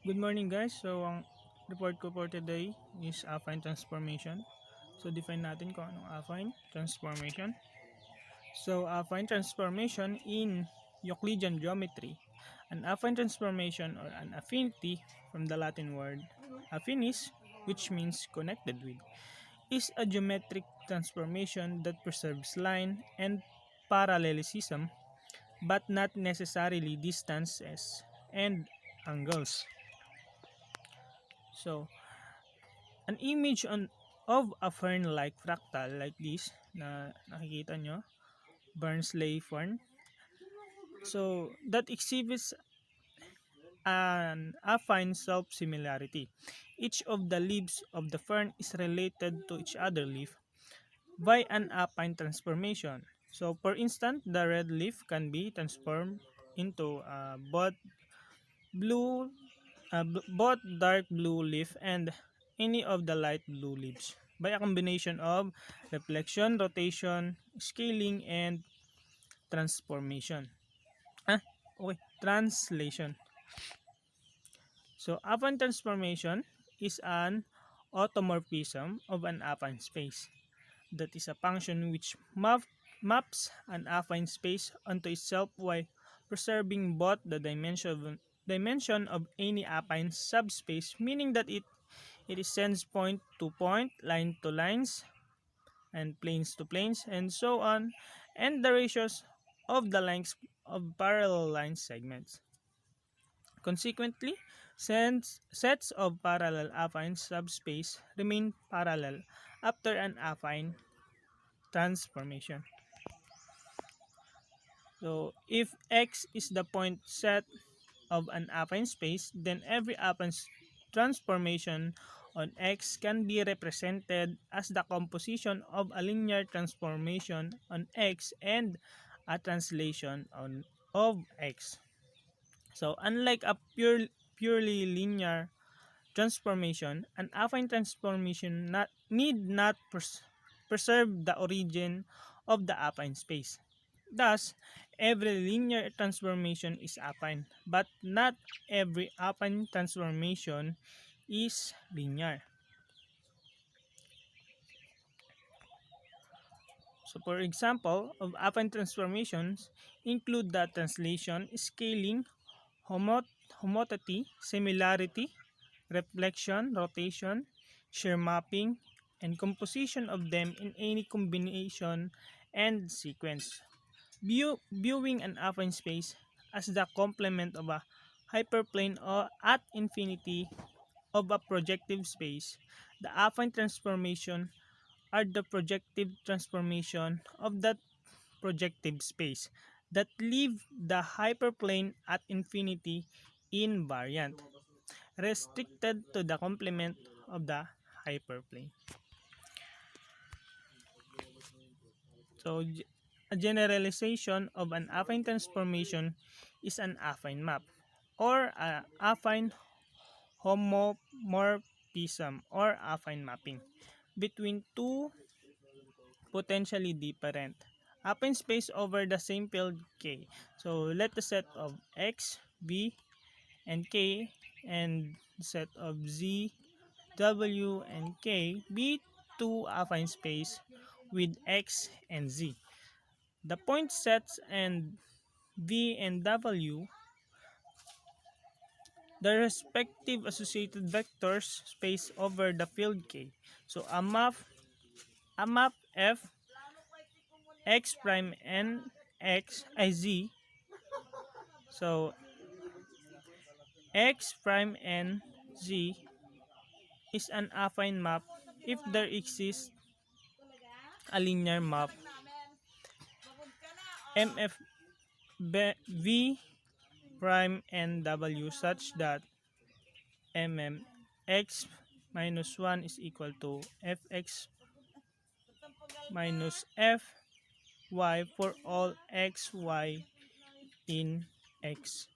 Good morning guys. So ang report ko for today is affine transformation. So define natin kung anong affine transformation. So affine transformation in Euclidean geometry. An affine transformation or an affinity from the Latin word affinis, which means connected with, is a geometric transformation that preserves line and parallelism but not necessarily distances and angles. So an image of a fern-like fractal like this na nakikita nyo, Barnsley fern. So that exhibits an affine self-similarity. Each of the leaves of the fern is related to each other leaf by an affine transformation. So for instance, the red leaf can be transformed into blue, both dark blue leaf and any of the light blue leaves by a combination of reflection, rotation, scaling, and transformation. Translation. So, affine transformation is an automorphism of an affine space. That is a function which maps an affine space onto itself while preserving both the dimension of any affine subspace, meaning that it sends point to point, line to lines, and planes to planes, and so on, and the ratios of the lengths of parallel line segments. Consequently, sets of parallel affine subspace remain parallel after an affine transformation. So, if X is the point set of an affine space, then every affine transformation on X can be represented as the composition of a linear transformation on X and a translation of X. So, unlike a purely linear transformation, an affine transformation need not preserve the origin of the affine space. Thus, every linear transformation is affine, but not every affine transformation is linear. So, for example, of affine transformations include the translation, scaling, homotopy, similarity, reflection, rotation, shear mapping, and composition of them in any combination and sequence. Viewing an affine space as the complement of a hyperplane or at infinity of a projective space, the affine transformation are the projective transformation of that projective space that leave the hyperplane at infinity invariant, restricted to the complement of the hyperplane. So, a generalization of an affine transformation is an affine map or an affine homomorphism or affine mapping between two potentially different affine space over the same field K. So let the set of X, V, and K and set of Z, W, and K be two affine space with X and Z. The point sets and V and W, the respective associated vectors space over the field K. So a map F X prime and X I Z. So X prime and Z is an affine map if there exists a linear map MF V prime and W such that X minus 1 is equal to Fx minus Fy for all xy in X.